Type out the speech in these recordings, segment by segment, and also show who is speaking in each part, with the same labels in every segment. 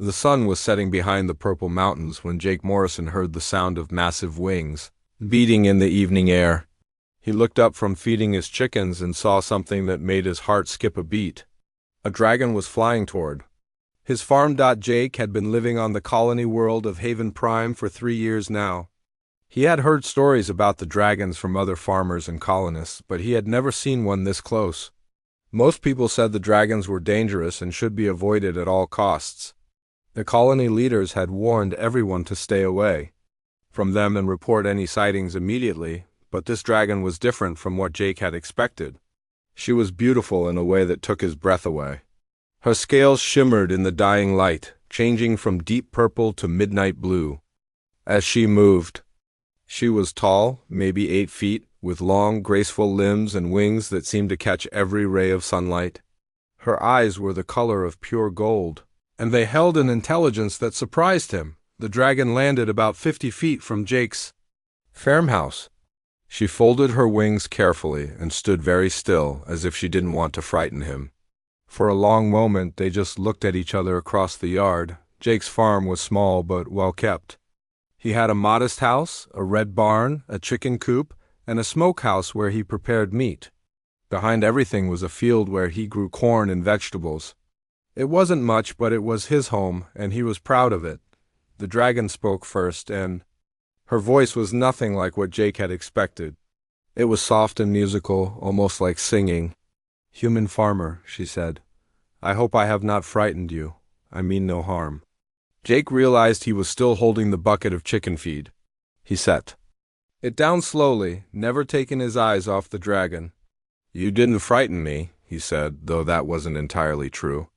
Speaker 1: The sun was setting behind the purple mountains when Jake Morrison heard the sound of massive wings beating in the evening air. He looked up from feeding his chickens and saw something that made his heart skip a beat. A dragon was flying toward his farm. Jake had been living on the colony world of Haven Prime for 3 years now. He had heard stories about the dragons from other farmers and colonists, but he had never seen one this close. Most people said the dragons were dangerous and should be avoided at all costs. The colony leaders had warned everyone to stay away from them and report any sightings immediately, but this dragon was different from what Jake had expected. She was beautiful in a way that took his breath away. Her scales shimmered in the dying light, changing from deep purple to midnight blue. As she moved, she was tall, maybe 8 feet, with long, graceful limbs and wings that seemed to catch every ray of sunlight. Her eyes were the color of pure gold, and they held an intelligence that surprised him. The dragon landed about 50 feet from Jake's farmhouse. She folded her wings carefully and stood very still, as if she didn't want to frighten him. For a long moment they just looked at each other across the yard. Jake's farm was small but well kept. He had a modest house, a red barn, a chicken coop, and a smokehouse where he prepared meat. Behind everything was a field where he grew corn and vegetables. It wasn't much, but it was his home, and he was proud of it. The dragon spoke first, and her voice was nothing like what Jake had expected. It was soft and musical, almost like singing. "Human farmer," she said, "I hope I have not frightened you. I mean no harm." Jake realized he was still holding the bucket of chicken feed. He set it down slowly, never taking his eyes off the dragon. "You didn't frighten me," he said, though that wasn't entirely true.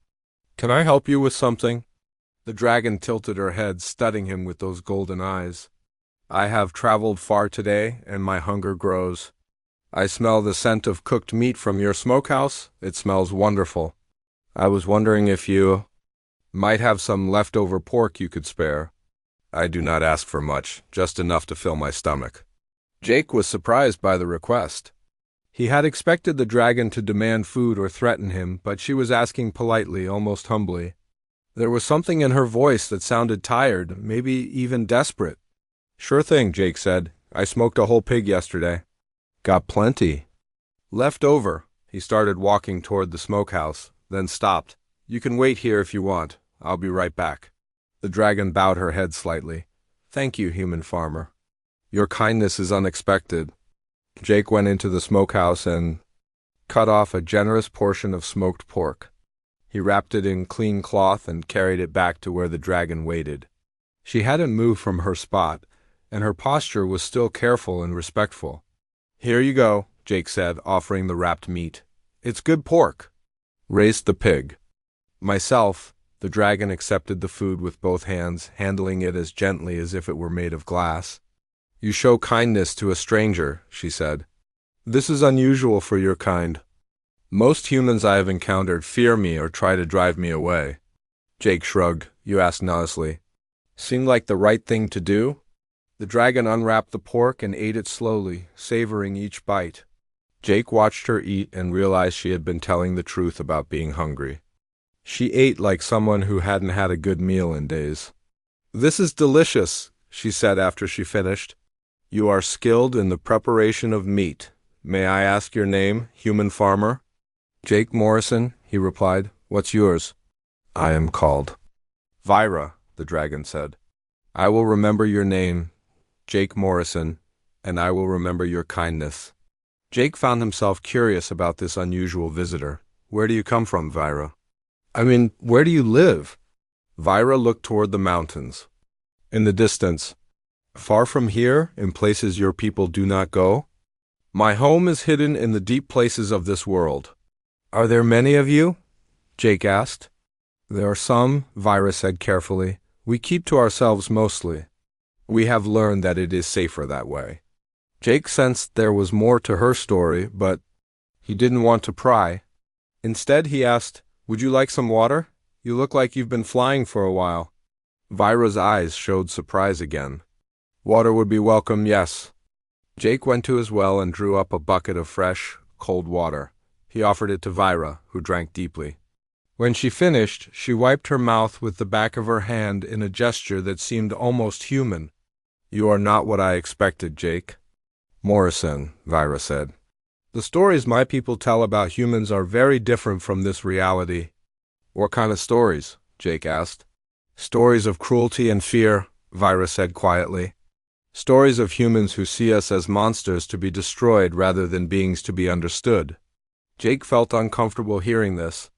Speaker 1: "Can I help you with something?" The dragon tilted her head, studying him with those golden eyes. "I have traveled far today, and my hunger grows. I smell the scent of cooked meat from your smokehouse. It smells wonderful. I was wondering if you might have some leftover pork you could spare. I do not ask for much, just enough to fill my stomach." Jake was surprised by the request. He had expected the dragon to demand food or threaten him, but she was asking politely, almost humbly. There was something in her voice that sounded tired, maybe even desperate. "Sure thing," Jake said. "I smoked a whole pig yesterday. Got plenty left over." He started walking toward the smokehouse, then stopped. "You can wait here if you want. I'll be right back." The dragon bowed her head slightly. "Thank you, human farmer. Your kindness is unexpected." Jake went into the smokehouse and cut off a generous portion of smoked pork. He wrapped it in clean cloth and carried it back to where the dragon waited. She hadn't moved from her spot, and her posture was still careful and respectful. "Here you go," Jake said, offering the wrapped meat. "It's good pork. Raised the pig myself." The dragon accepted the food with both hands, handling it as gently as if it were made of glass. "You show kindness to a stranger," she said. "This is unusual for your kind. Most humans I have encountered fear me or try to drive me away." Jake shrugged. "You asked nicely. Seemed like the right thing to do." The dragon unwrapped the pork and ate it slowly, savoring each bite. Jake watched her eat and realized she had been telling the truth about being hungry. She ate like someone who hadn't had a good meal in days. "This is delicious," she said after she finished. "You are skilled in the preparation of meat. May I ask your name, human farmer?" "Jake Morrison," he replied. "What's yours?" "I am called Vyra," the dragon said. "I will remember your name, Jake Morrison, and I will remember your kindness." Jake found himself curious about this unusual visitor. "Where do you come from, Vyra? Where do you live?" Vyra looked toward the mountains. "In the distance. Far from here, in places your people do not go. My home is hidden in the deep places of this world." "Are there many of you?" Jake asked. "There are some," Vyra said carefully. "We keep to ourselves mostly. We have learned that it is safer that way." Jake sensed there was more to her story, but he didn't want to pry. Instead, he asked, "Would you like some water? You look like you've been flying for a while." Vyra's eyes showed surprise again. "Water would be welcome, yes." Jake went to his well and drew up a bucket of fresh, cold water. He offered it to Vyra, who drank deeply. When she finished, she wiped her mouth with the back of her hand in a gesture that seemed almost human. "You are not what I expected, Jake Morrison," Vira said. "The stories my people tell about humans are very different from this reality." "What kind of stories?" Jake asked. "Stories of cruelty and fear," Vira said quietly. "Stories of humans who see us as monsters to be destroyed rather than beings to be understood." Jake felt uncomfortable hearing this.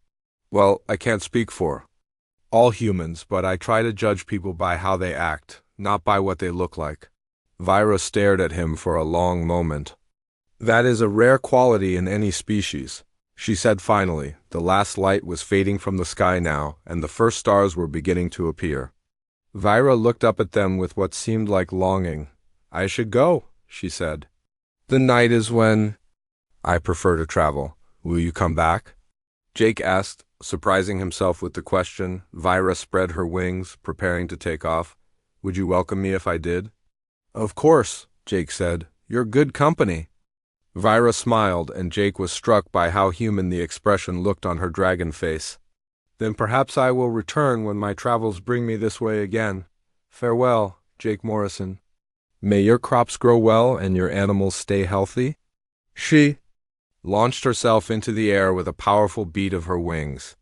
Speaker 1: "Well, I can't speak for all humans, but I try to judge people by how they act, not by what they look like." Vira stared at him for a long moment. "That is a rare quality in any species," she said finally. The last light was fading from the sky now, and the first stars were beginning to appear. Vira looked up at them with what seemed like longing. "I should go," she said. "The night is when I prefer to travel. Will you come back?" Jake asked, surprising himself with the question. Vira spread her wings, preparing to take off. "Would you welcome me if I did?" "Of course," Jake said. "You're good company." Vira smiled, and Jake was struck by how human the expression looked on her dragon face. "Then perhaps I will return when my travels bring me this way again. Farewell, Jake Morrison. May your crops grow well and your animals stay healthy." She launched herself into the air with a powerful beat of her wings.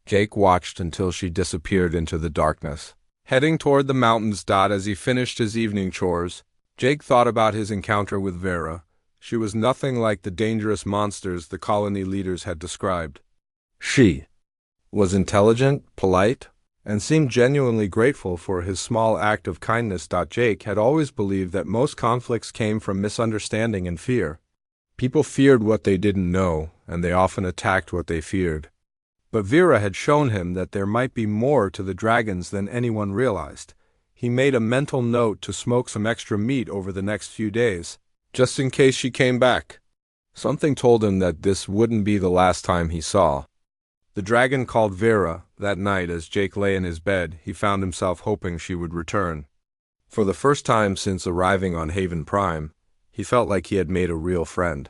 Speaker 1: Jake watched until she disappeared into the darkness, heading toward the mountains. As he finished his evening chores, Jake thought about his encounter with Vera. She was nothing like the dangerous monsters the colony leaders had described. She was intelligent, polite, and seemed genuinely grateful for his small act of kindness. Jake had always believed that most conflicts came from misunderstanding and fear. People feared what they didn't know, and they often attacked what they feared. But Vera had shown him that there might be more to the dragons than anyone realized. He made a mental note to smoke some extra meat over the next few days, just in case she came back. Something told him that this wouldn't be the last time he saw. The dragon called Vera. That night, as Jake lay in his bed, he found himself hoping she would return. For the first time since arriving on Haven Prime, he felt like he had made a real friend.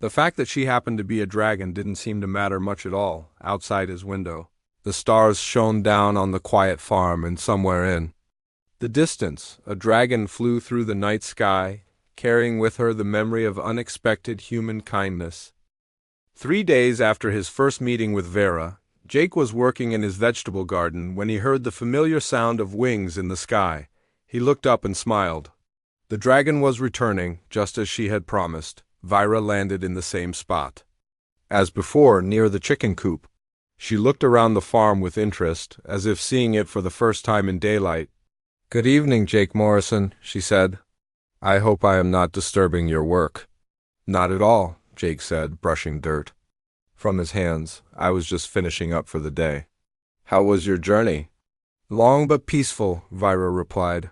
Speaker 1: The fact that she happened to be a dragon didn't seem to matter much at all. Outside his window, the stars shone down on the quiet farm, and somewhere in the distance, a dragon flew through the night sky, carrying with her the memory of unexpected human kindness. 3 days after his first meeting with Vera, Jake was working in his vegetable garden when he heard the familiar sound of wings in the sky. He looked up and smiled. The dragon was returning, just as she had promised. Vira landed in the same spot as before, near the chicken coop. She looked around the farm with interest, as if seeing it for the first time in daylight. "Good evening, Jake Morrison," she said. "I hope I am not disturbing your work." "Not at all," Jake said, brushing dirt from his hands. "I was just finishing up for the day." "How was your journey?" "Long but peaceful," Vira replied.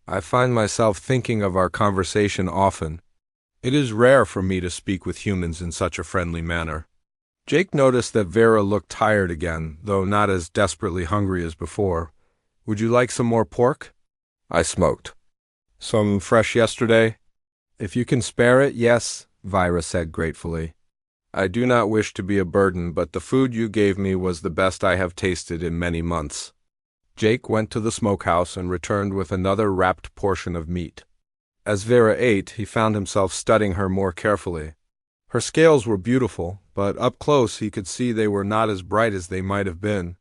Speaker 1: "I find myself thinking of our conversation often. It is rare for me to speak with humans in such a friendly manner." Jake noticed that Vera looked tired again, though not as desperately hungry as before. "Would you like some more pork?" "I smoked some fresh yesterday." "If you can spare it, yes," Vira said gratefully. "I do not wish to be a burden, but the food you gave me was the best I have tasted in many months." Jake went to the smokehouse and returned with another wrapped portion of meat. As Vera ate, he found himself studying her more carefully. Her scales were beautiful, but up close he could see they were not as bright as they might have been.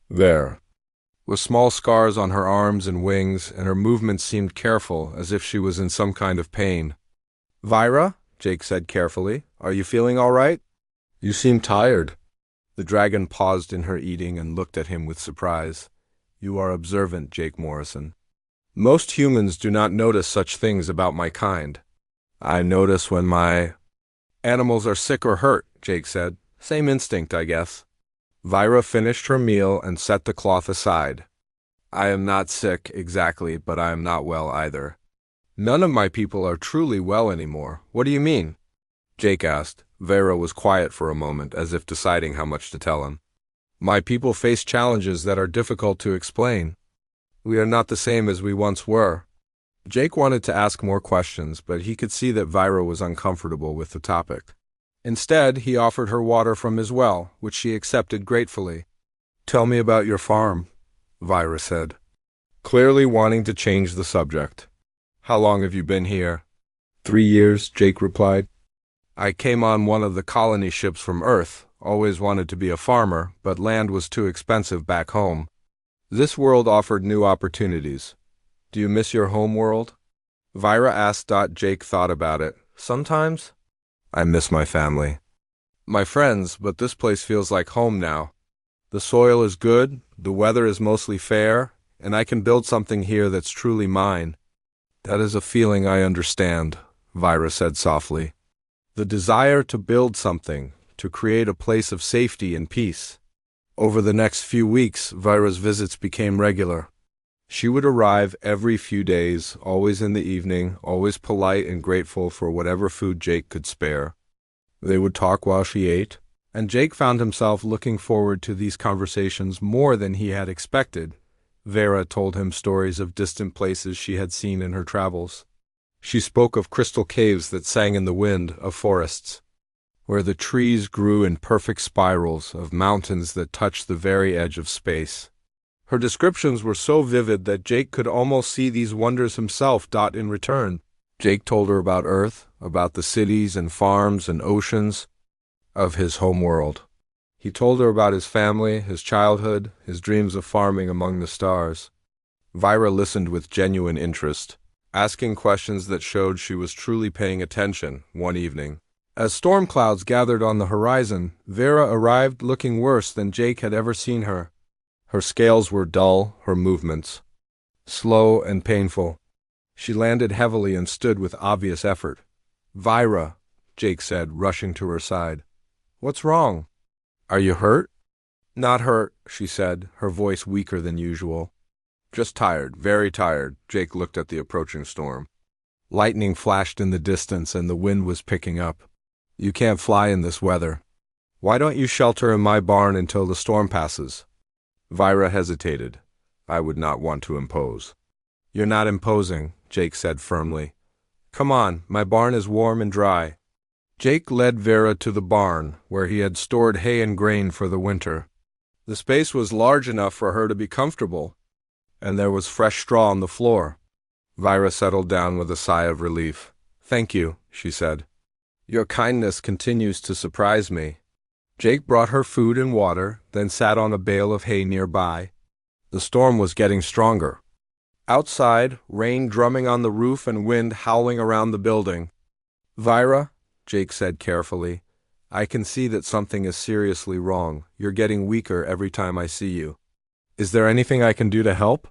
Speaker 1: There were small scars on her arms and wings, and her movements seemed careful, as if she was in some kind of pain. "Vira," Jake said carefully, "are you feeling all right? You seem tired." The dragon paused in her eating and looked at him with surprise. "You are observant, Jake Morrison. Most humans do not notice such things about my kind." "I notice when my animals are sick or hurt," Jake said. "Same instinct, I guess." Vira finished her meal and set the cloth aside. "I am not sick, exactly, but I am not well either." "None of my people are truly well anymore. What do you mean?" Jake asked. Vera was quiet for a moment, as if deciding how much to tell him. "My people face challenges that are difficult to explain. We are not the same as we once were." Jake wanted to ask more questions, but he could see that Vira was uncomfortable with the topic. Instead, he offered her water from his well, which she accepted gratefully. Tell me about your farm, Vira said, clearly wanting to change the subject. How long have you been here? 3 years, Jake replied. I came on one of the colony ships from Earth, always wanted to be a farmer, but land was too expensive back home. This world offered new opportunities. Do you miss your home world? Vira asked. Jake thought about it. Sometimes. I miss my family. My friends, but this place feels like home now. The soil is good, the weather is mostly fair, and I can build something here that's truly mine. That is a feeling I understand, Vira said softly. The desire to build something, to create a place of safety and peace. Over the next few weeks, Vira's visits became regular. She would arrive every few days, always in the evening, always polite and grateful for whatever food Jake could spare. They would talk while she ate, and Jake found himself looking forward to these conversations more than he had expected. Vera told him stories of distant places she had seen in her travels. She spoke of crystal caves that sang in the wind, of forests where the trees grew in perfect spirals, of mountains that touched the very edge of space. Her descriptions were so vivid that Jake could almost see these wonders himself. In return, Jake told her about Earth, about the cities and farms and oceans of his home world. He told her about his family, his childhood, his dreams of farming among the stars. Vira listened with genuine interest, asking questions that showed she was truly paying attention. One evening, as storm clouds gathered on the horizon, Vera arrived looking worse than Jake had ever seen her. Her scales were dull, her movements slow and painful. She landed heavily and stood with obvious effort. Vira, Jake said, rushing to her side. What's wrong? Are you hurt? Not hurt, she said, her voice weaker than usual. Just tired, very tired. Jake looked at the approaching storm. Lightning flashed in the distance and the wind was picking up. You can't fly in this weather. Why don't you shelter in my barn until the storm passes? Vira hesitated. I would not want to impose. You're not imposing, Jake said firmly. Come on, my barn is warm and dry. Jake led Vera to the barn, where he had stored hay and grain for the winter. The space was large enough for her to be comfortable, and there was fresh straw on the floor. Vira settled down with a sigh of relief. Thank you, she said. Your kindness continues to surprise me. Jake brought her food and water, then sat on a bale of hay nearby. The storm was getting stronger. Outside, rain drumming on the roof and wind howling around the building. Vira, Jake said carefully, I can see that something is seriously wrong. You're getting weaker every time I see you. Is there anything I can do to help?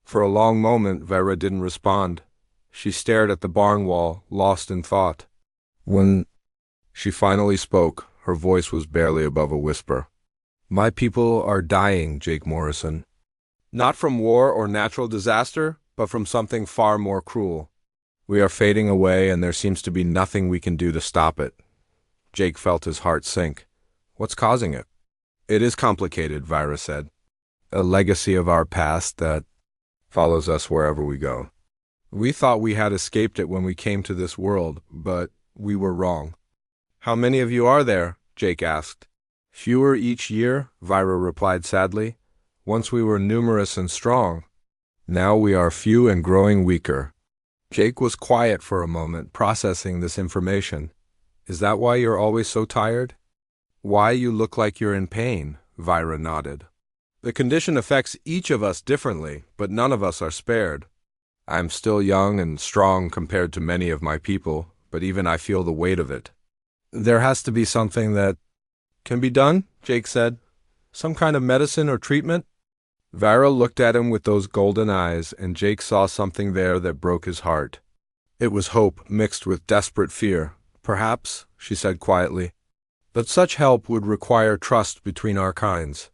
Speaker 1: For a long moment, Vera didn't respond. She stared at the barn wall, lost in thought. When she finally spoke, her voice was barely above a whisper. My people are dying, Jake Morrison. Not from war or natural disaster, but from something far more cruel. We are fading away, and there seems to be nothing we can do to stop it. Jake felt his heart sink. What's causing it? It is complicated, Vira said. A legacy of our past that follows us wherever we go. We thought we had escaped it when we came to this world, but we were wrong. How many of you are there? Jake asked. Fewer each year, Vira replied sadly. Once we were numerous and strong. Now we are few and growing weaker. Jake was quiet for a moment, processing this information. Is that why you're always so tired? Why you look like you're in pain? Vira nodded. The condition affects each of us differently, but none of us are spared. I'm still young and strong compared to many of my people, but even I feel the weight of it. There has to be something that can be done, Jake said. Some kind of medicine or treatment? Vira looked at him with those golden eyes, and Jake saw something there that broke his heart. It was hope mixed with desperate fear. Perhaps, she said quietly, but such help would require trust between our kinds.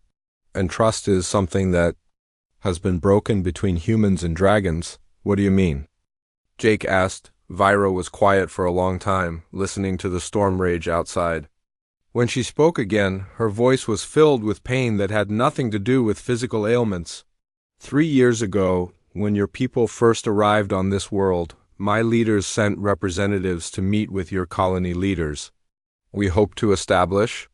Speaker 1: And trust is something that has been broken between humans and dragons. What do you mean? Jake asked. Vira was quiet for a long time, listening to the storm rage outside. When she spoke again, her voice was filled with pain that had nothing to do with physical ailments. 3 years ago, when your people first arrived on this world, my leaders sent representatives to meet with your colony leaders. We hope to establish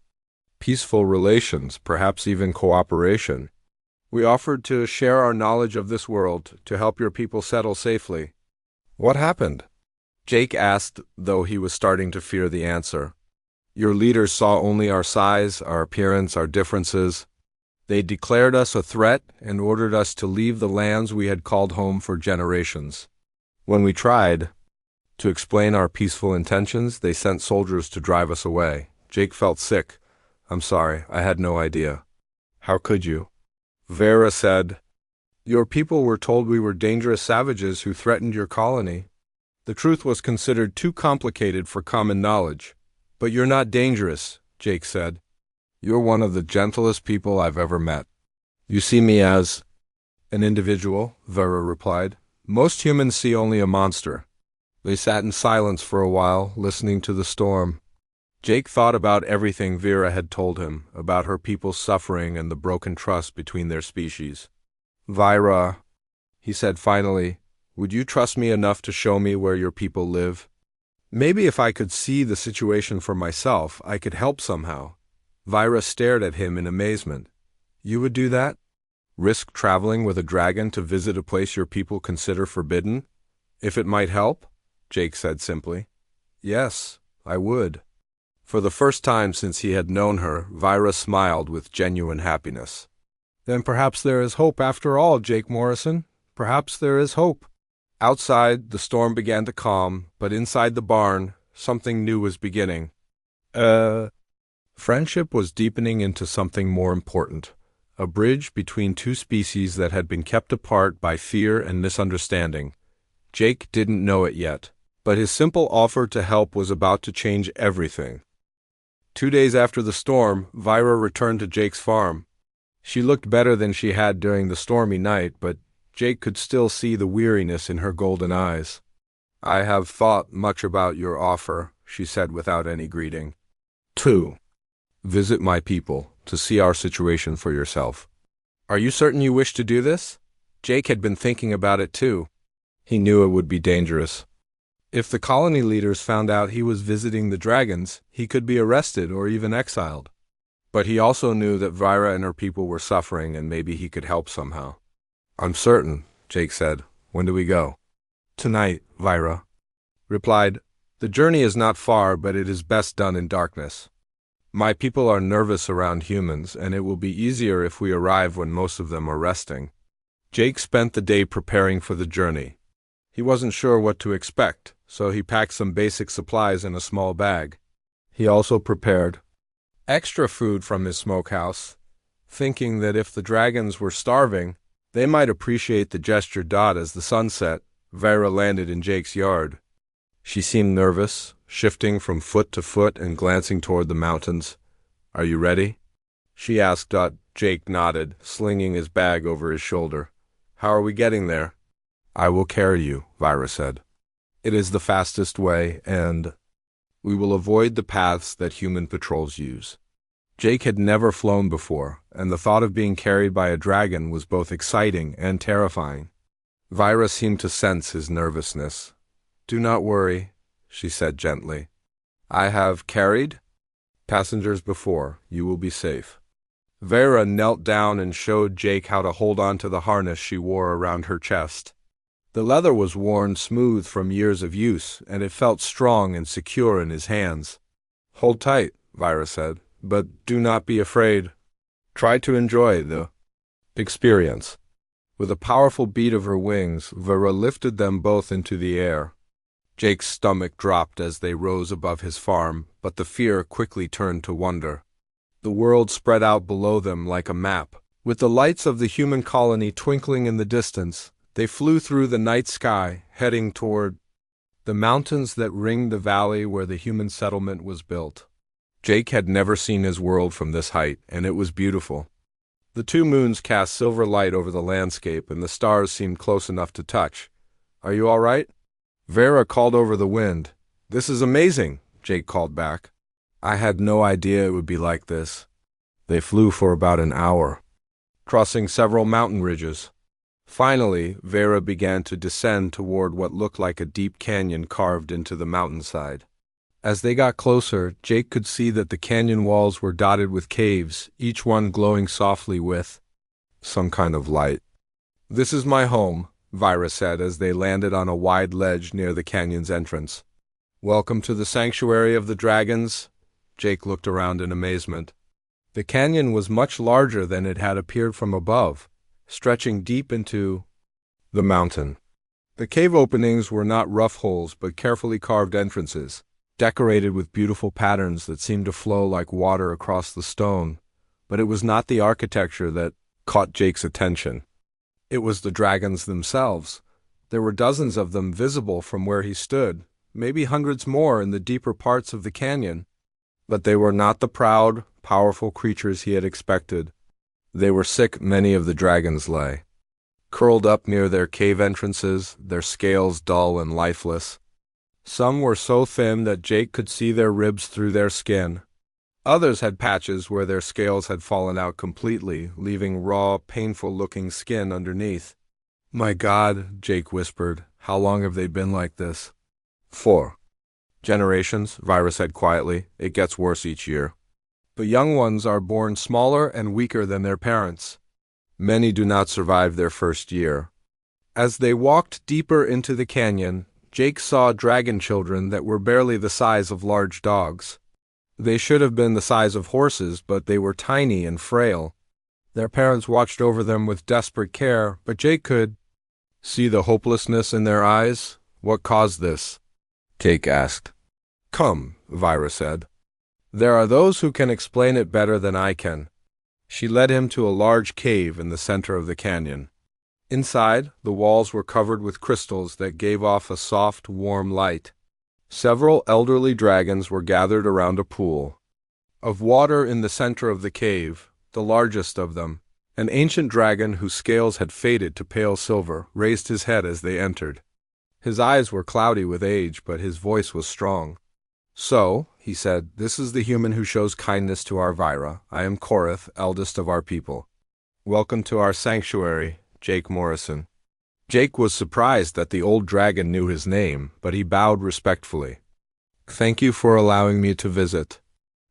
Speaker 1: peaceful relations, perhaps even cooperation. We offered to share our knowledge of this world to help your people settle safely. What happened? Jake asked, though he was starting to fear the answer. Your leaders saw only our size, our appearance, our differences. They declared us a threat and ordered us to leave the lands we had called home for generations. When we tried to explain our peaceful intentions, they sent soldiers to drive us away. Jake felt sick. I'm sorry, I had no idea. How could you? Vera said, your people were told we were dangerous savages who threatened your colony. The truth was considered too complicated for common knowledge. But you're not dangerous, Jake said. You're one of the gentlest people I've ever met. You see me as an individual, Vera replied. Most humans see only a monster. They sat in silence for a while, listening to the storm. Jake thought about everything Vera had told him, about her people's suffering and the broken trust between their species. Vira, he said finally, would you trust me enough to show me where your people live? Maybe if I could see the situation for myself, I could help somehow. Vira stared at him in amazement. You would do that? Risk traveling with a dragon to visit a place your people consider forbidden? If it might help? Jake said simply. Yes, I would. For the first time since he had known her, Vira smiled with genuine happiness. Then perhaps there is hope after all, Jake Morrison. Perhaps there is hope. Outside, the storm began to calm, but inside the barn, something new was beginning. Friendship was deepening into something more important. A bridge between two species that had been kept apart by fear and misunderstanding. Jake didn't know it yet, but his simple offer to help was about to change everything. 2 days after the storm, Vira returned to Jake's farm. She looked better than she had during the stormy night, but Jake could still see the weariness in her golden eyes. I have thought much about your offer, she said without any greeting. 2. Visit my people, to see our situation for yourself. Are you certain you wish to do this? Jake had been thinking about it too. He knew it would be dangerous. If the colony leaders found out he was visiting the dragons, he could be arrested or even exiled. But he also knew that Vira and her people were suffering and maybe he could help somehow. I'm certain, Jake said. When do we go? Tonight, Vira replied. The journey is not far, but it is best done in darkness. My people are nervous around humans, and it will be easier if we arrive when most of them are resting. Jake spent the day preparing for the journey. He wasn't sure what to expect, so he packed some basic supplies in a small bag. He also prepared extra food from his smokehouse, thinking that if the dragons were starving, they might appreciate the gesture. As the sun set, Vera landed in Jake's yard. She seemed nervous, shifting from foot to foot and glancing toward the mountains. Are you ready? She asked. Jake nodded, slinging his bag over his shoulder. How are we getting there? I will carry you, Vira said. It is the fastest way, and we will avoid the paths that human patrols use. Jake had never flown before, and the thought of being carried by a dragon was both exciting and terrifying. Vira seemed to sense his nervousness. Do not worry, she said gently. I have carried passengers before. You will be safe. Vera knelt down and showed Jake how to hold on to the harness she wore around her chest. The leather was worn smooth from years of use, and it felt strong and secure in his hands. Hold tight, Vira said, but do not be afraid. Try to enjoy the experience. With a powerful beat of her wings, Vera lifted them both into the air. Jake's stomach dropped as they rose above his farm, but the fear quickly turned to wonder. The world spread out below them like a map. With the lights of the human colony twinkling in the distance, they flew through the night sky, heading toward the mountains that ringed the valley where the human settlement was built. Jake had never seen his world from this height, and it was beautiful. The 2 moons cast silver light over the landscape, and the stars seemed close enough to touch. Are you all right? Vera called over the wind. This is amazing, Jake called back. I had no idea it would be like this. They flew for about an hour, crossing several mountain ridges. Finally, Vera began to descend toward what looked like a deep canyon carved into the mountainside. As they got closer, Jake could see that the canyon walls were dotted with caves, each one glowing softly with some kind of light. "This is my home," Vira said as they landed on a wide ledge near the canyon's entrance. "Welcome to the sanctuary of the dragons." Jake looked around in amazement. The canyon was much larger than it had appeared from above, stretching deep into the mountain. The cave openings were not rough holes but carefully carved entrances, decorated with beautiful patterns that seemed to flow like water across the stone. But it was not the architecture that caught Jake's attention. It was the dragons themselves. There were dozens of them visible from where he stood, maybe hundreds more in the deeper parts of the canyon. But they were not the proud, powerful creatures he had expected. They were sick, many of the dragons lay, curled up near their cave entrances, their scales dull and lifeless. Some were so thin that Jake could see their ribs through their skin. Others had patches where their scales had fallen out completely, leaving raw, painful-looking skin underneath. "My God," Jake whispered, "how long have they been like this?" "4 generations," Vira said quietly. "It gets worse each year. The young ones are born smaller and weaker than their parents. Many do not survive their first year." As they walked deeper into the canyon, Jake saw dragon children that were barely the size of large dogs. They should have been the size of horses, but they were tiny and frail. Their parents watched over them with desperate care, but Jake could see the hopelessness in their eyes. "What caused this?" Jake asked. "Come," Vira said. "There are those who can explain it better than I can." She led him to a large cave in the center of the canyon. Inside, the walls were covered with crystals that gave off a soft, warm light. Several elderly dragons were gathered around a pool of water in the center of the cave. The largest of them, an ancient dragon whose scales had faded to pale silver, raised his head as they entered. His eyes were cloudy with age, but his voice was strong. "So," he said, "this is the human who shows kindness to our Vira. I am Korith, eldest of our people. Welcome to our sanctuary, Jake Morrison." Jake was surprised that the old dragon knew his name, but he bowed respectfully. "Thank you for allowing me to visit.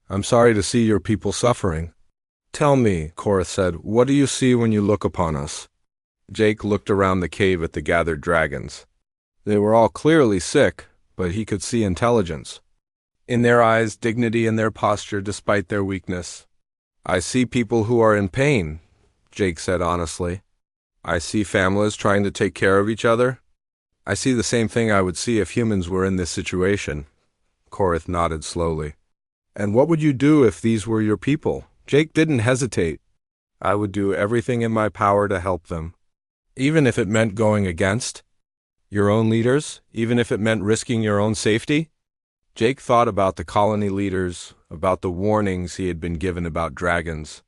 Speaker 1: I'm sorry to see your people suffering." "Tell me," Korith said, "what do you see when you look upon us?" Jake looked around the cave at the gathered dragons. They were all clearly sick, but he could see intelligence in their eyes, dignity in their posture despite their weakness. "I see people who are in pain," Jake said honestly. "I see families trying to take care of each other. I see the same thing I would see if humans were in this situation." Korith nodded slowly. "And what would you do if these were your people?" Jake didn't hesitate. "I would do everything in my power to help them. Even if it meant going against your own leaders, even if it meant risking your own safety." Jake thought about the colony leaders, about the warnings he had been given about dragons.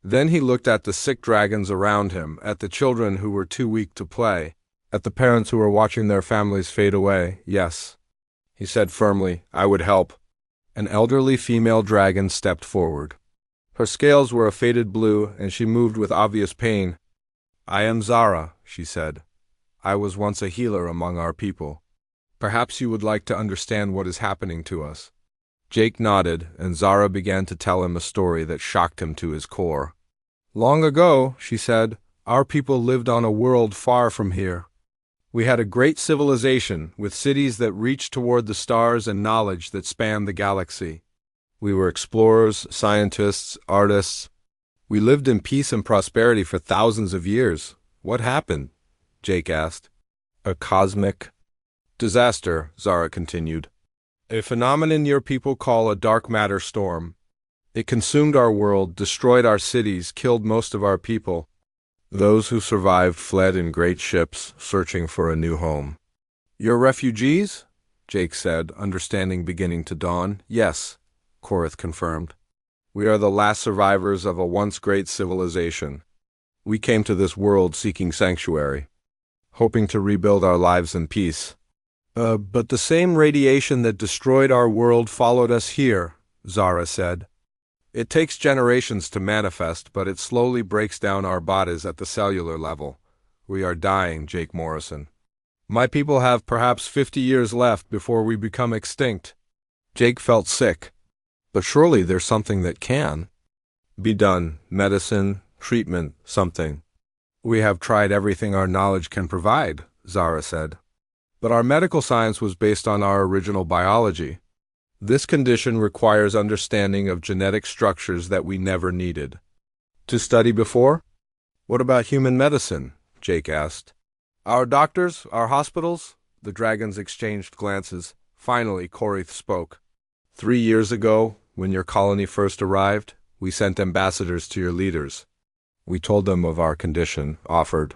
Speaker 1: Then he looked at the sick dragons around him, at the children who were too weak to play, at the parents who were watching their families fade away. "Yes," he said firmly, "I would help." An elderly female dragon stepped forward. Her scales were a faded blue, and she moved with obvious pain. "I am Zara," she said. "I was once a healer among our people. Perhaps you would like to understand what is happening to us." Jake nodded, and Zara began to tell him a story that shocked him to his core. "Long ago," she said, "our people lived on a world far from here. We had a great civilization, with cities that reached toward the stars and knowledge that spanned the galaxy. We were explorers, scientists, artists. We lived in peace and prosperity for thousands of years. What happened?" Jake asked. "A cosmic disaster," Zara continued. "A phenomenon your people call a dark matter storm. It consumed our world, destroyed our cities, killed most of our people. Those who survived fled in great ships, searching for a new home." "You're refugees?" Jake said, understanding beginning to dawn. "Yes," Korith confirmed. "We are the last survivors of a once great civilization. We came to this world seeking sanctuary, hoping to rebuild our lives in peace. But the same radiation that destroyed our world followed us here," Zara said. "It takes generations to manifest, but it slowly breaks down our bodies at the cellular level. We are dying, Jake Morrison. My people have perhaps 50 years left before we become extinct." Jake felt sick. But surely there's something that can be done. Medicine, treatment, something. We have tried everything our knowledge can provide, Zara said. But our medical science was based on our original biology. This condition requires understanding of genetic structures that we never needed to study before. What about human medicine? Jake asked. Our doctors, our hospitals? The dragons exchanged glances. Finally, Korith spoke. 3 years ago, when your colony first arrived, we sent ambassadors to your leaders. We told them of our condition, offered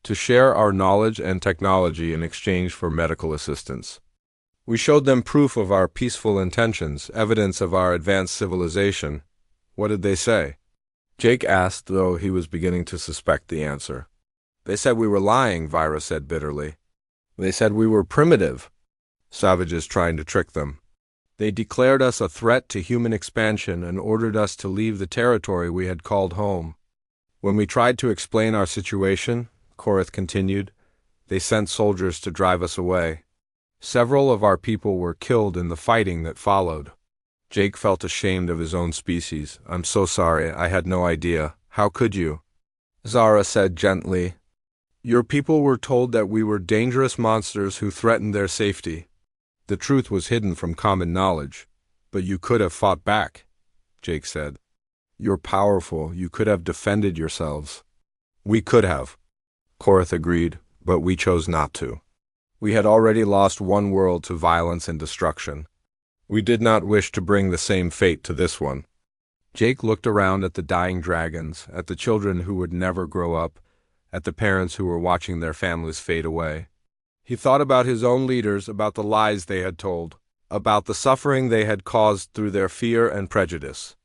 Speaker 1: to share our knowledge and technology in exchange for medical assistance. We showed them proof of our peaceful intentions, evidence of our advanced civilization. What did they say? Jake asked, though he was beginning to suspect the answer. They said we were lying, Vira said bitterly. They said we were primitive, savages trying to trick them. They declared us a threat to human expansion and ordered us to leave the territory we had called home. When we tried to explain our situation, Korith continued, they sent soldiers to drive us away. Several of our people were killed in the fighting that followed. Jake felt ashamed of his own species. I'm so sorry, I had no idea. How could you? Zara said gently. Your people were told that we were dangerous monsters who threatened their safety. The truth was hidden from common knowledge. But you could have fought back, Jake said. You're powerful. You could have defended yourselves. We could have, Korith agreed, but we chose not to. We had already lost one world to violence and destruction. We did not wish to bring the same fate to this one. Jake looked around at the dying dragons, at the children who would never grow up, at the parents who were watching their families fade away. He thought about his own leaders, about the lies they had told, about the suffering they had caused through their fear and prejudice.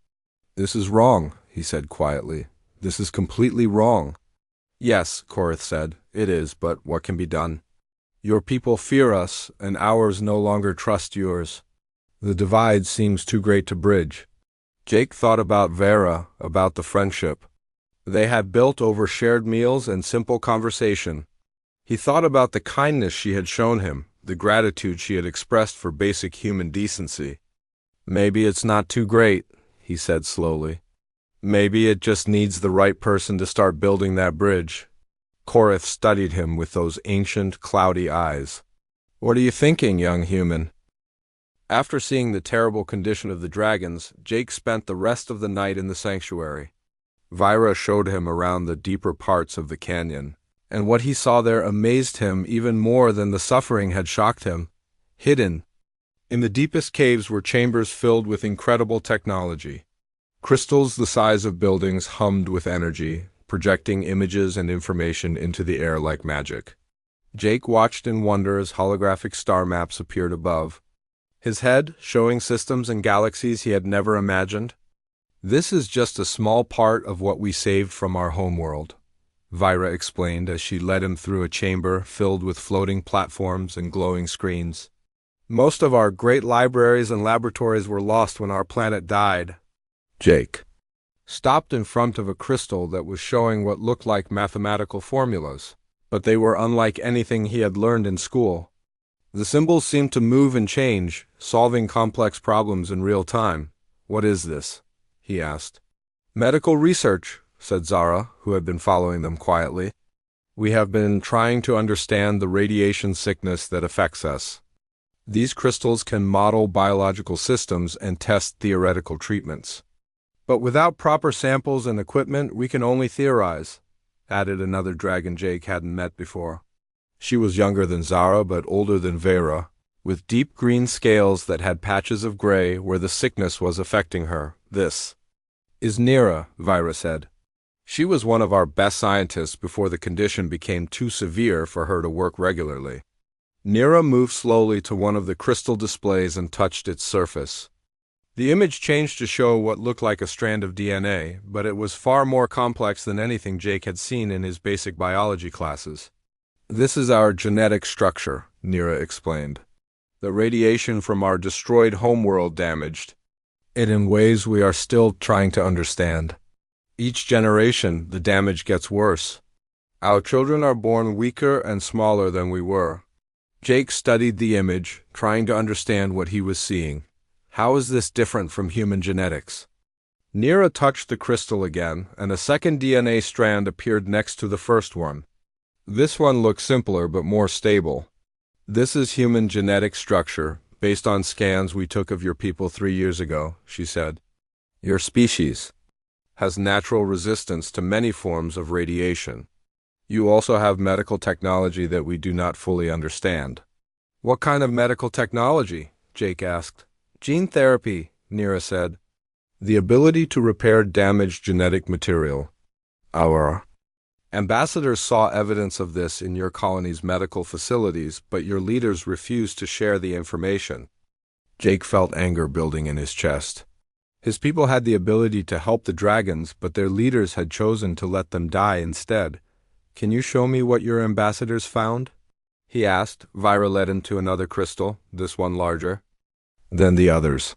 Speaker 1: This is wrong, he said quietly. This is completely wrong. Yes, Korith said, it is, but what can be done? Your people fear us, and ours no longer trust yours. The divide seems too great to bridge. Jake thought about Vera, about the friendship they had built over shared meals and simple conversation. He thought about the kindness she had shown him, the gratitude she had expressed for basic human decency. Maybe it's not too great, he said slowly. Maybe it just needs the right person to start building that bridge. Korith studied him with those ancient, cloudy eyes. What are you thinking, young human? After seeing the terrible condition of the dragons, Jake spent the rest of the night in the sanctuary. Vira showed him around the deeper parts of the canyon, and what he saw there amazed him even more than the suffering had shocked him. Hidden in the deepest caves were chambers filled with incredible technology. Crystals the size of buildings hummed with energy, projecting images and information into the air like magic. Jake watched in wonder as holographic star maps appeared above, his head showing systems and galaxies he had never imagined. This is just a small part of what we saved from our homeworld, Vira explained as she led him through a chamber filled with floating platforms and glowing screens. Most of our great libraries and laboratories were lost when our planet died. Jake stopped in front of a crystal that was showing what looked like mathematical formulas, but they were unlike anything he had learned in school. The symbols seemed to move and change, solving complex problems in real time. What is this? He asked. Medical research, said Zara, who had been following them quietly. We have been trying to understand the radiation sickness that affects us. These crystals can model biological systems and test theoretical treatments. But without proper samples and equipment, we can only theorize, added another dragon Jake hadn't met before. She was younger than Zara but older than Vera, with deep green scales that had patches of gray where the sickness was affecting her. This is Nira, Vira said. She was one of our best scientists before the condition became too severe for her to work regularly. Nira moved slowly to one of the crystal displays and touched its surface. The image changed to show what looked like a strand of DNA, but it was far more complex than anything Jake had seen in his basic biology classes. This is our genetic structure, Nira explained. The radiation from our destroyed homeworld damaged it in ways we are still trying to understand. Each generation, the damage gets worse. Our children are born weaker and smaller than we were. Jake studied the image, trying to understand what he was seeing. How is this different from human genetics? Nira touched the crystal again, and a second DNA strand appeared next to the first one. This one looks simpler but more stable. This is human genetic structure, based on scans we took of your people 3 years ago, she said. Your species has natural resistance to many forms of radiation. You also have medical technology that we do not fully understand. What kind of medical technology? Jake asked. Gene therapy, Nira said. The ability to repair damaged genetic material. Our ambassadors saw evidence of this in your colony's medical facilities, but your leaders refused to share the information. Jake felt anger building in his chest. His people had the ability to help the dragons, but their leaders had chosen to let them die instead. Can you show me what your ambassadors found? He asked. Vira led him to another crystal, this one larger than the others.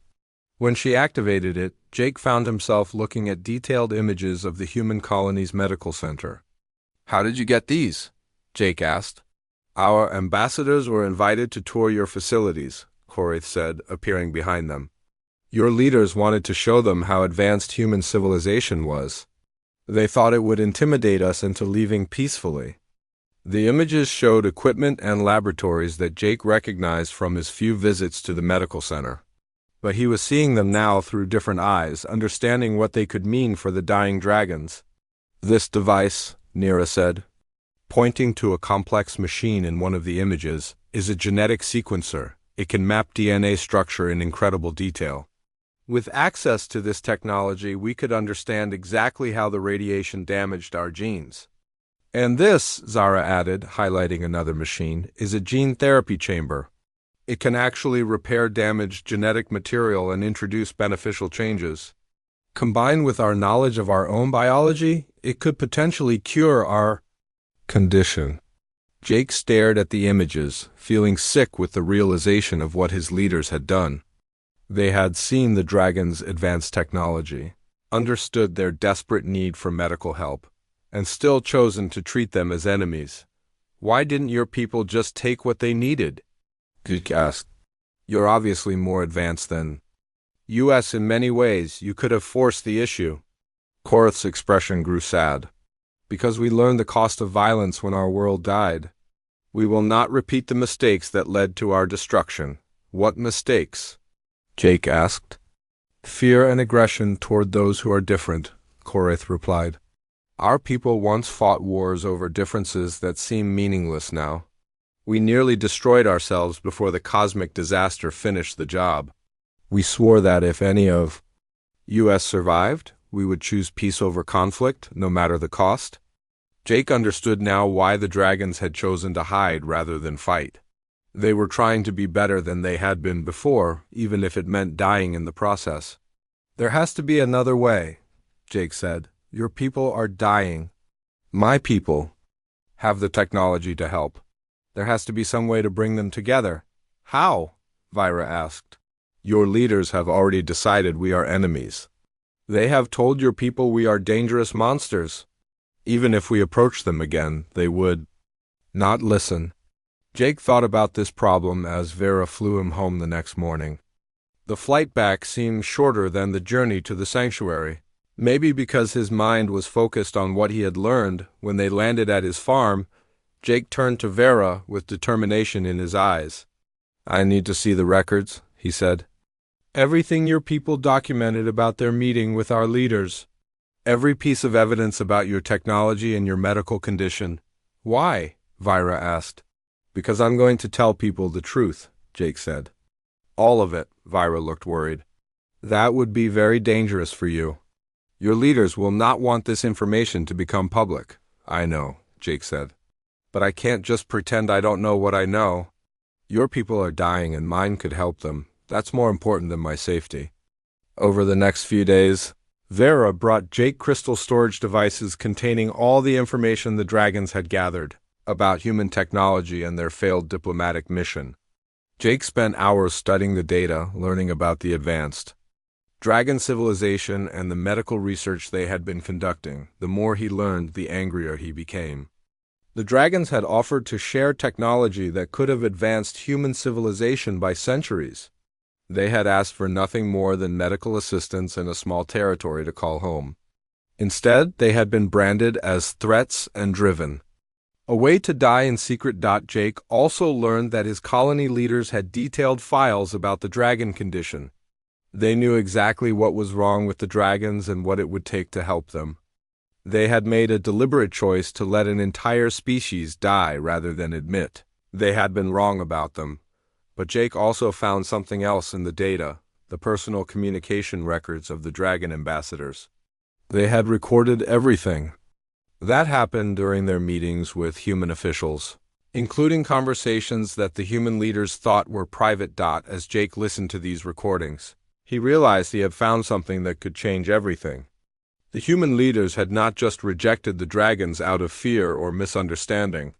Speaker 1: When she activated it, Jake found himself looking at detailed images of the human colony's medical center. How did you get these? Jake asked. Our ambassadors were invited to tour your facilities, Korath said, appearing behind them. Your leaders wanted to show them how advanced human civilization was. They thought it would intimidate us into leaving peacefully. The images showed equipment and laboratories that Jake recognized from his few visits to the medical center. But he was seeing them now through different eyes, understanding what they could mean for the dying dragons. This device, Nira said, pointing to a complex machine in one of the images, is a genetic sequencer. It can map DNA structure in incredible detail. With access to this technology, we could understand exactly how the radiation damaged our genes. And this, Zara added, highlighting another machine, is a gene therapy chamber. It can actually repair damaged genetic material and introduce beneficial changes. Combined with our knowledge of our own biology, it could potentially cure our condition. Jake stared at the images, feeling sick with the realization of what his leaders had done. They had seen the dragons' advanced technology, understood their desperate need for medical help, and still chosen to treat them as enemies. Why didn't your people just take what they needed? Jake asked. You're obviously more advanced than US in many ways. You could have forced the issue. Korath's expression grew sad. Because we learned the cost of violence when our world died. We will not repeat the mistakes that led to our destruction. What mistakes? Jake asked. Fear and aggression toward those who are different, Korath replied. Our people once fought wars over differences that seem meaningless now. We nearly destroyed ourselves before the cosmic disaster finished the job. We swore that if any of US survived, we would choose peace over conflict, no matter the cost. Jake understood now why the dragons had chosen to hide rather than fight. They were trying to be better than they had been before, even if it meant dying in the process. There has to be another way, Jake said. Your people are dying. My people have the technology to help. There has to be some way to bring them together. How? Vira asked. Your leaders have already decided we are enemies. They have told your people we are dangerous monsters. Even if we approach them again, they would not listen. Jake thought about this problem as Vera flew him home the next morning. The flight back seemed shorter than the journey to the sanctuary. Maybe because his mind was focused on what he had learned. When they landed at his farm, Jake turned to Vera with determination in his eyes. I need to see the records, he said. Everything your people documented about their meeting with our leaders. Every piece of evidence about your technology and your medical condition. Why? Vira asked. Because I'm going to tell people the truth, Jake said. All of it, Vira looked worried. That would be very dangerous for you. Your leaders will not want this information to become public. I know, Jake said. But I can't just pretend I don't know what I know. Your people are dying and mine could help them. That's more important than my safety. Over the next few days, Vera brought Jake crystal storage devices containing all the information the dragons had gathered about human technology and their failed diplomatic mission. Jake spent hours studying the data, learning about the advanced dragon civilization and the medical research they had been conducting. The more he learned, the angrier he became. The dragons had offered to share technology that could have advanced human civilization by centuries. They had asked for nothing more than medical assistance and a small territory to call home. Instead, they had been branded as threats and driven. A way to die in secret. Jake also learned that his colony leaders had detailed files about the dragon condition. They knew exactly what was wrong with the dragons and what it would take to help them. They had made a deliberate choice to let an entire species die rather than admit they had been wrong about them. But Jake also found something else in the data, the personal communication records of the dragon ambassadors. They had recorded everything. That happened during their meetings with human officials, including conversations that the human leaders thought were private. As Jake listened to these recordings, he realized he had found something that could change everything. The human leaders had not just rejected the dragons out of fear or misunderstanding.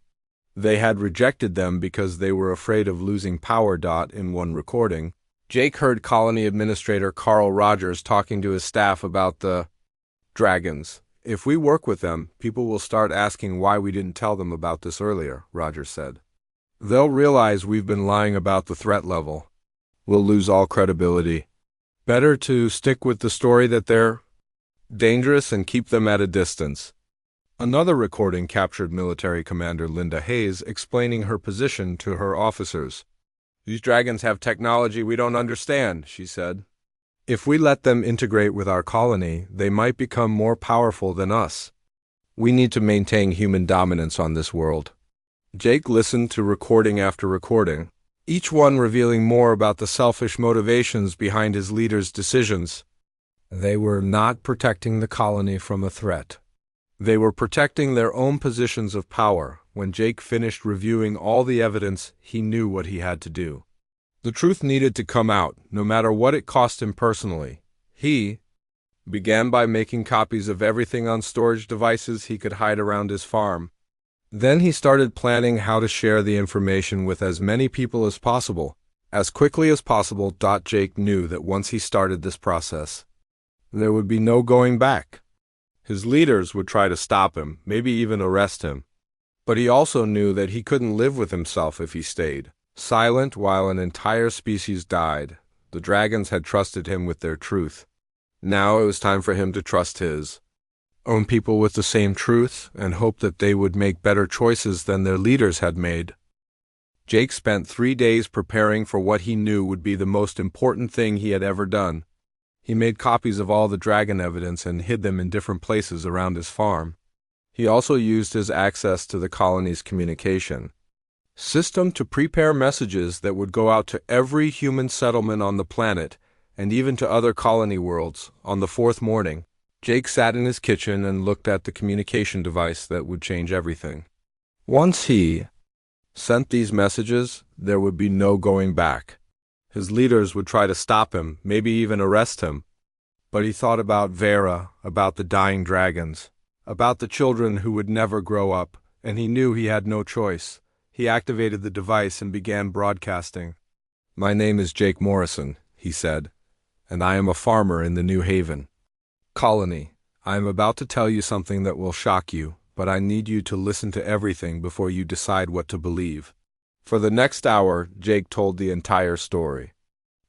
Speaker 1: They had rejected them because they were afraid of losing power. In one recording, Jake heard Colony Administrator Carl Rogers talking to his staff about the dragons. "If we work with them, people will start asking why we didn't tell them about this earlier," Rogers said. "They'll realize we've been lying about the threat level. We'll lose all credibility. Better to stick with the story that they're dangerous and keep them at a distance." Another recording captured Military Commander Linda Hayes explaining her position to her officers. "These dragons have technology we don't understand," she said. "If we let them integrate with our colony, they might become more powerful than us. We need to maintain human dominance on this world." Jake listened to recording after recording, each one revealing more about the selfish motivations behind his leaders' decisions. They were not protecting the colony from a threat. They were protecting their own positions of power. When Jake finished reviewing all the evidence, he knew what he had to do. The truth needed to come out, no matter what it cost him personally. He began by making copies of everything on storage devices he could hide around his farm. Then he started planning how to share the information with as many people as possible, as quickly as possible. Jake knew that once he started this process, there would be no going back. His leaders would try to stop him, maybe even arrest him. But he also knew that he couldn't live with himself if he stayed silent while an entire species died. The dragons had trusted him with their truth. Now it was time for him to trust his own people with the same truth and hope that they would make better choices than their leaders had made. Jake spent 3 days preparing for what he knew would be the most important thing he had ever done. He made copies of all the dragon evidence and hid them in different places around his farm. He also used his access to the colony's communication system to prepare messages that would go out to every human settlement on the planet and even to other colony worlds. On the 4th morning, Jake sat in his kitchen and looked at the communication device that would change everything. Once he sent these messages, there would be no going back. His leaders would try to stop him, maybe even arrest him. But he thought about Vera, about the dying dragons, about the children who would never grow up, and he knew he had no choice. He activated the device and began broadcasting. "My name is Jake Morrison," he said, "and I am a farmer in the New Haven colony. I am about to tell you something that will shock you, but I need you to listen to everything before you decide what to believe." For the next hour, Jake told the entire story.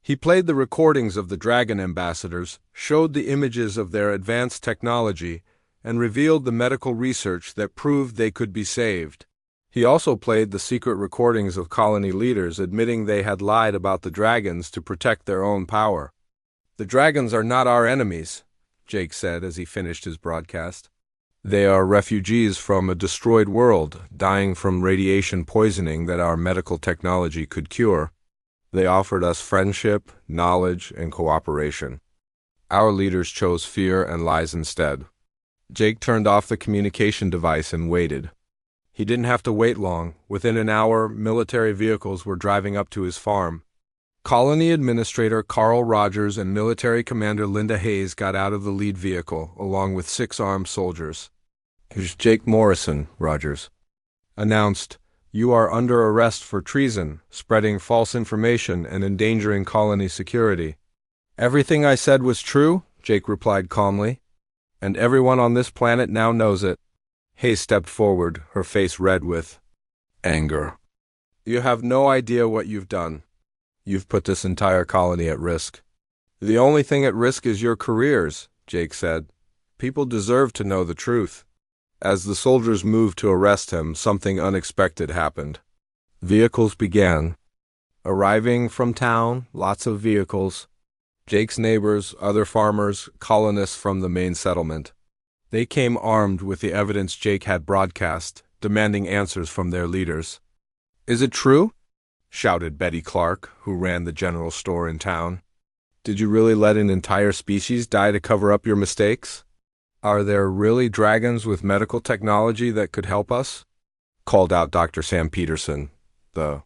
Speaker 1: He played the recordings of the dragon ambassadors, showed the images of their advanced technology, and revealed the medical research that proved they could be saved. He also played the secret recordings of colony leaders admitting they had lied about the dragons to protect their own power. "The dragons are not our enemies," Jake said as he finished his broadcast. "They are refugees from a destroyed world, dying from radiation poisoning that our medical technology could cure. They offered us friendship, knowledge, and cooperation. Our leaders chose fear and lies instead." Jake turned off the communication device and waited. He didn't have to wait long. Within an hour, military vehicles were driving up to his farm. Colony Administrator Carl Rogers and Military Commander Linda Hayes got out of the lead vehicle, along with 6 armed soldiers. "Here's Jake Morrison," Rogers announced. "You are under arrest for treason, spreading false information, and endangering colony security." "Everything I said was true," Jake replied calmly, "and everyone on this planet now knows it." Hayes stepped forward, her face red with anger. "You have no idea what you've done. You've put this entire colony at risk. The only thing at risk is your careers, Jake said. People deserve to know the truth. As the soldiers moved to arrest him, something unexpected happened. Vehicles began arriving from town, lots of vehicles. Jake's neighbors, other farmers, colonists from the main settlement. They came armed with the evidence Jake had broadcast, demanding answers from their leaders. "Is it true?" shouted Betty Clark, who ran the general store in town. "Did you really let an entire species die to cover up your mistakes? Are there really dragons with medical technology that could help us?" called out Dr. Sam Peterson, the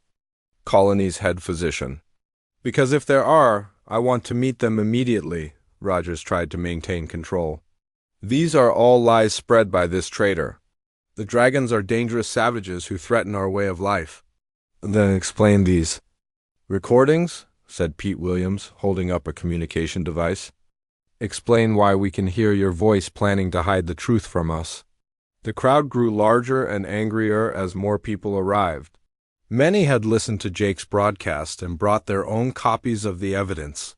Speaker 1: colony's head physician. "Because if there are, I want to meet them immediately," Rogers tried to maintain control. "These are all lies spread by this traitor. The dragons are dangerous savages who threaten our way of life." "Then explain these recordings," said Pete Williams, holding up a communication device. "Explain why we can hear your voice planning to hide the truth from us." The crowd grew larger and angrier as more people arrived. Many had listened to Jake's broadcast and brought their own copies of the evidence.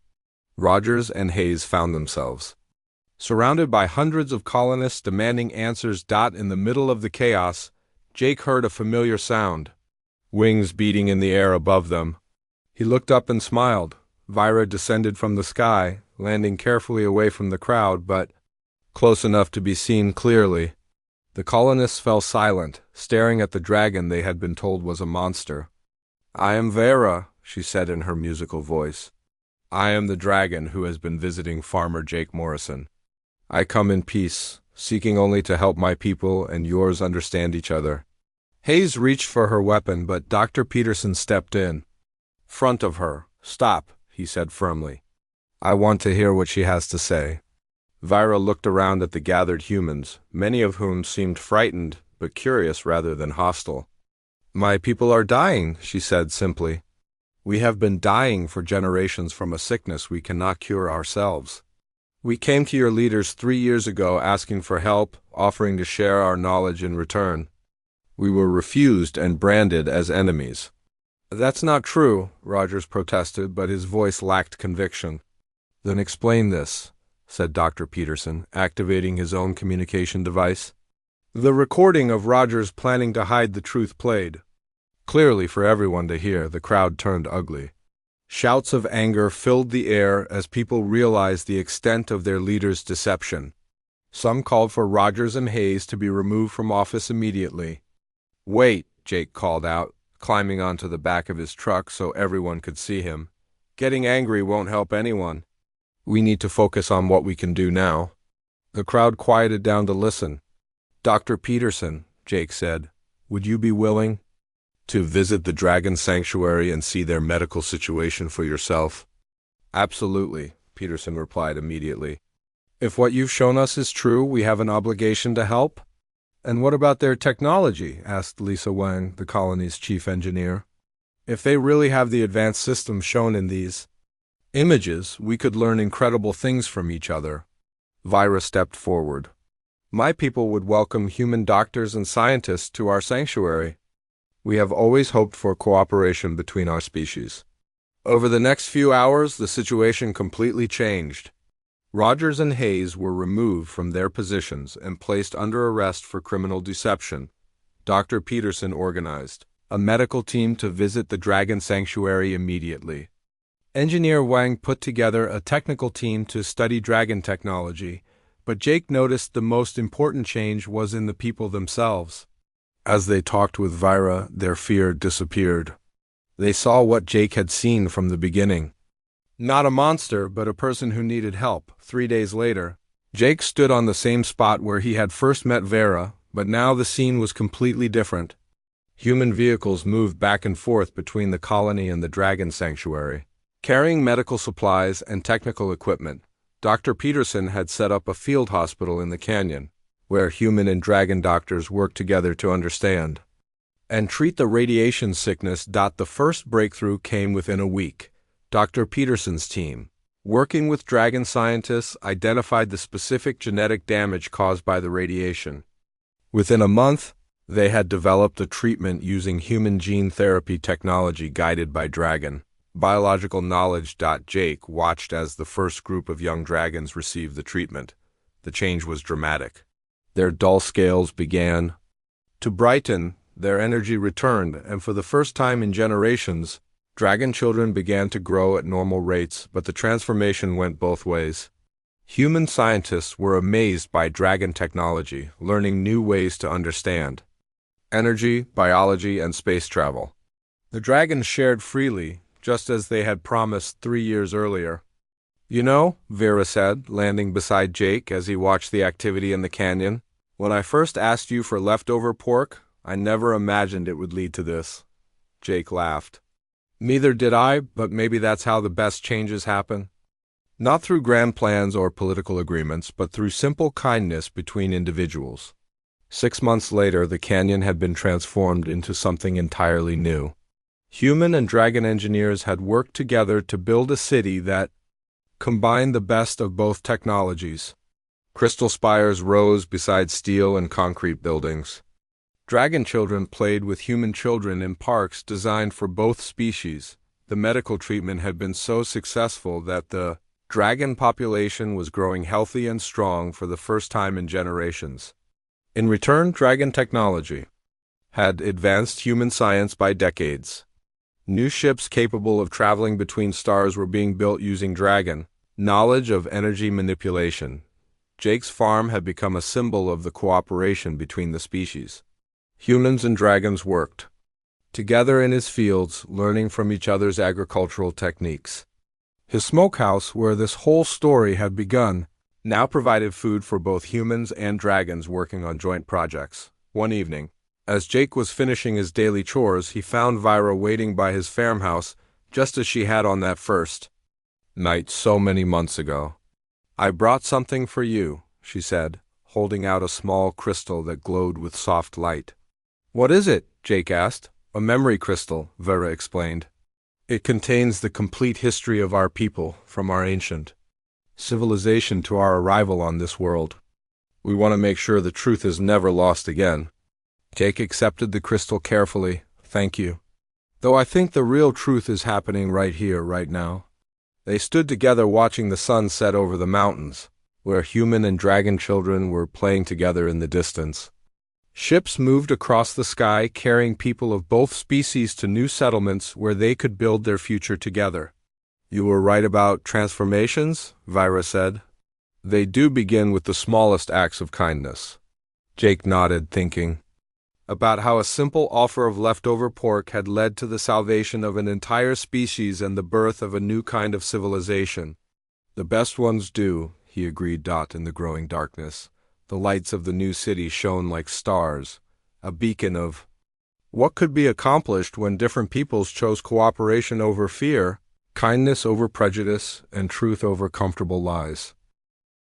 Speaker 1: Rogers and Hayes found themselves surrounded by hundreds of colonists demanding answers. In the middle of the chaos, Jake heard a familiar sound, wings beating in the air above them. He looked up and smiled. Vira descended from the sky, landing carefully away from the crowd, but close enough to be seen clearly. The colonists fell silent, staring at the dragon they had been told was a monster. "I am Vera," she said in her musical voice. "I am the dragon who has been visiting Farmer Jake Morrison. I come in peace, seeking only to help my people and yours understand each other." Hayes reached for her weapon, but Dr. Peterson stepped in front of her. "Stop," he said firmly. "I want to hear what she has to say." Vira looked around at the gathered humans, many of whom seemed frightened but curious rather than hostile. "My people are dying," she said simply. "We have been dying for generations from a sickness we cannot cure ourselves. We came to your leaders 3 years ago asking for help, offering to share our knowledge in return. We were refused and branded as enemies." "That's not true," Rogers protested, but his voice lacked conviction. "Then explain this," said Dr. Peterson, activating his own communication device. The recording of Rogers planning to hide the truth played. Clearly for everyone to hear, the crowd turned ugly. Shouts of anger filled the air as people realized the extent of their leader's deception. Some called for Rogers and Hayes to be removed from office immediately. "Wait," Jake called out, climbing onto the back of his truck so everyone could see him. "Getting angry won't help anyone. We need to focus on what we can do now." The crowd quieted down to listen. "Dr. Peterson," Jake said, "would you be willing to visit the Dragon Sanctuary and see their medical situation for yourself?" "Absolutely," Peterson replied immediately. "If what you've shown us is true, we have an obligation to help." "And what about their technology?" asked Lisa Wang, the colony's chief engineer. "If they really have the advanced systems shown in these images, we could learn incredible things from each other." Vira stepped forward. "My people would welcome human doctors and scientists to our sanctuary. We have always hoped for cooperation between our species." Over the next few hours, the situation completely changed. Rogers and Hayes were removed from their positions and placed under arrest for criminal deception. Dr. Peterson organized a medical team to visit the Dragon Sanctuary immediately. Engineer Wang put together a technical team to study dragon technology, but Jake noticed the most important change was in the people themselves. As they talked with Vira, their fear disappeared. They saw what Jake had seen from the beginning. Not a monster, but a person who needed help. 3 days later, Jake stood on the same spot where he had first met Vera, but now the scene was completely different. Human vehicles moved back and forth between the colony and the Dragon Sanctuary, carrying medical supplies and technical equipment. Dr. Peterson had set up a field hospital in the canyon, where human and dragon doctors worked together to understand and treat the radiation sickness. The first breakthrough came within a week. Dr. Peterson's team, working with dragon scientists, identified the specific genetic damage caused by the radiation. Within a month, they had developed a treatment using human gene therapy technology guided by Dragon. Biological knowledge. Jake watched as the first group of young dragons received the treatment. The change was dramatic. Their dull scales began to brighten, their energy returned, and for the first time in generations, dragon children began to grow at normal rates, but the transformation went both ways. Human scientists were amazed by dragon technology, learning new ways to understand energy, biology, and space travel. The dragons shared freely, just as they had promised 3 years earlier. "You know," Vera said, landing beside Jake as he watched the activity in the canyon, "when I first asked you for leftover pork, I never imagined it would lead to this." Jake laughed. "Neither did I, but maybe that's how the best changes happen. Not through grand plans or political agreements, but through simple kindness between individuals." 6 months later, the canyon had been transformed into something entirely new. Human and dragon engineers had worked together to build a city that combined the best of both technologies. Crystal spires rose beside steel and concrete buildings. Dragon children played with human children in parks designed for both species. The medical treatment had been so successful that the dragon population was growing healthy and strong for the first time in generations. In return, dragon technology had advanced human science by decades. New ships capable of traveling between stars were being built using dragon knowledge of energy manipulation. Jake's farm had become a symbol of the cooperation between the species. Humans and dragons worked together in his fields, learning from each other's agricultural techniques. His smokehouse, where this whole story had begun, now provided food for both humans and dragons working on joint projects. One evening, as Jake was finishing his daily chores, he found Vira waiting by his farmhouse, just as she had on that first night so many months ago. "I brought something for you," she said, holding out a small crystal that glowed with soft light. "What is it?" Jake asked. "A memory crystal," Vera explained. "It contains the complete history of our people, from our ancient civilization to our arrival on this world. We want to make sure the truth is never lost again." Jake accepted the crystal carefully. "Thank you. Though I think the real truth is happening right here, right now." They stood together watching the sun set over the mountains, where human and dragon children were playing together in the distance. Ships moved across the sky, carrying people of both species to new settlements where they could build their future together. "You were right about transformations," Vira said. "They do begin with the smallest acts of kindness." Jake nodded, thinking about how a simple offer of leftover pork had led to the salvation of an entire species and the birth of a new kind of civilization. "The best ones do," he agreed. In the growing darkness, the lights of the new city shone like stars, a beacon of what could be accomplished when different peoples chose cooperation over fear, kindness over prejudice, and truth over comfortable lies.